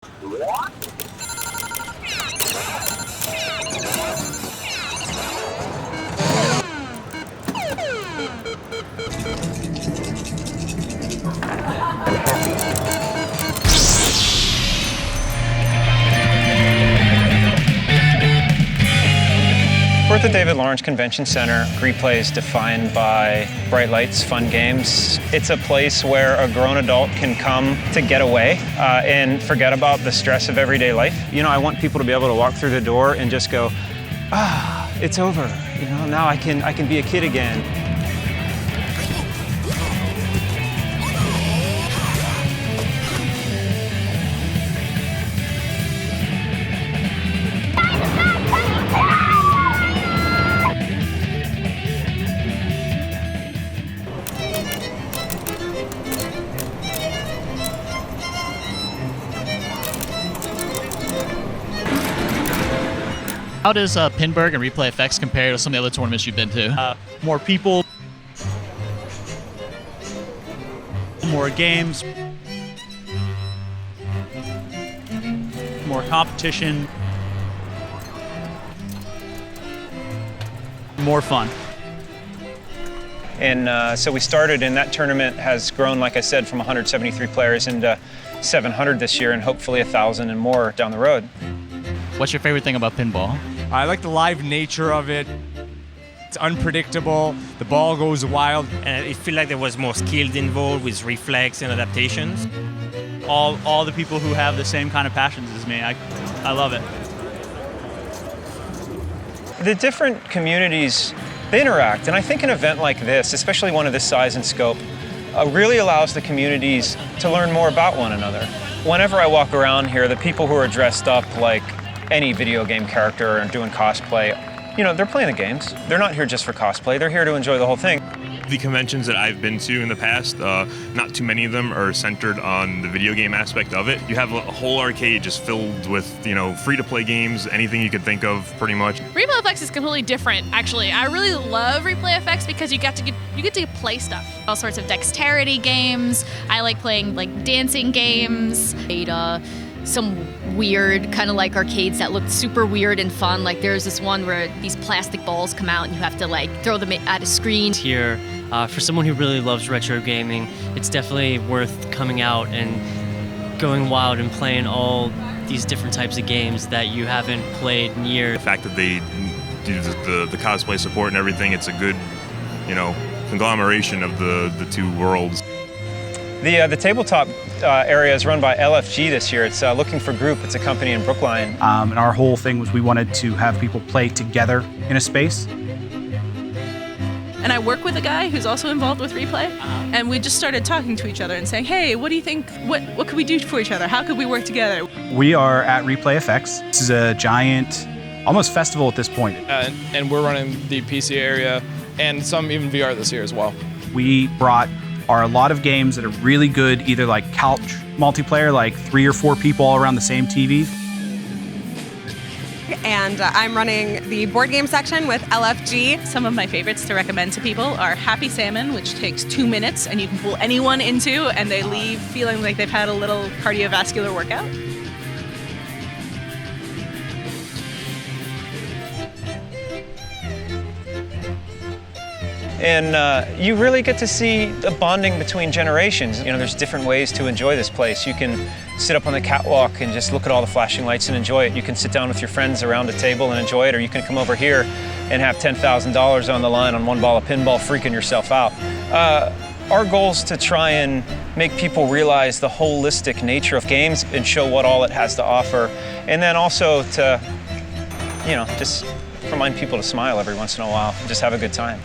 We're at the David Lawrence Convention Center. Replay is defined by bright lights, fun games. It's a place where a grown adult can come to get away and forget about the stress of everyday life. You know, I want people to be able to walk through the door and just go, ah, it's over. You know, now I can be a kid again. How does Pittsburgh and ReplayFX compare to some of the other tournaments you've been to? More people, more games, more competition, more fun. And so we started, and that tournament has grown, like I said, from 173 players into 700 this year, and hopefully 1,000 and more down the road. What's your favorite thing about pinball? I like the live nature of it. It's unpredictable. The ball goes wild. And I feel like there was more skills involved with reflex and adaptations. All the people who have the same kind of passions as me. I love it. The different communities, they interact, and I think an event like this, especially one of this size and scope, really allows the communities to learn more about one another. Whenever I walk around here, the people who are dressed up like any video game character and doing cosplay, you know, they're playing the games. They're not here just for cosplay. They're here to enjoy the whole thing. The conventions that I've been to in the past, not too many of them are centered on the video game aspect of it. You have a whole arcade just filled with, you know, free-to-play games, anything you could think of, pretty much. ReplayFX is completely different, actually. I really love ReplayFX because you get to play stuff. All sorts of dexterity games. I like playing like dancing games. Some weird kind of like arcades that looked super weird and fun. Like there's this one where these plastic balls come out and you have to like throw them at a screen. Here, for someone who really loves retro gaming, it's definitely worth coming out and going wild and playing all these different types of games that you haven't played in years. The fact that they do the cosplay support and everything, it's a good, you know, conglomeration of the two worlds. The tabletop area is run by LFG this year. It's Looking for Group. It's a company in Brookline. And our whole thing was we wanted to have people play together in a space. And I work with a guy who's also involved with Replay, and we just started talking to each other and saying, hey, what do you think, what could we do for each other? How could we work together? We are at ReplayFX. This is a giant, almost festival at this point. And we're running the PC area and some even VR this year as well. We brought a lot of games that are really good, either like couch multiplayer, like 3 or 4 people all around the same TV. And I'm running the board game section with LFG. Some of my favorites to recommend to people are Happy Salmon, which takes 2 minutes and you can pull anyone into and they leave feeling like they've had a little cardiovascular workout. And you really get to see the bonding between generations. You know, there's different ways to enjoy this place. You can sit up on the catwalk and just look at all the flashing lights and enjoy it. You can sit down with your friends around a table and enjoy it, or you can come over here and have $10,000 on the line on one ball of pinball, freaking yourself out. Our goal is to try and make people realize the holistic nature of games and show what all it has to offer. And then also to, you know, just remind people to smile every once in a while and just have a good time.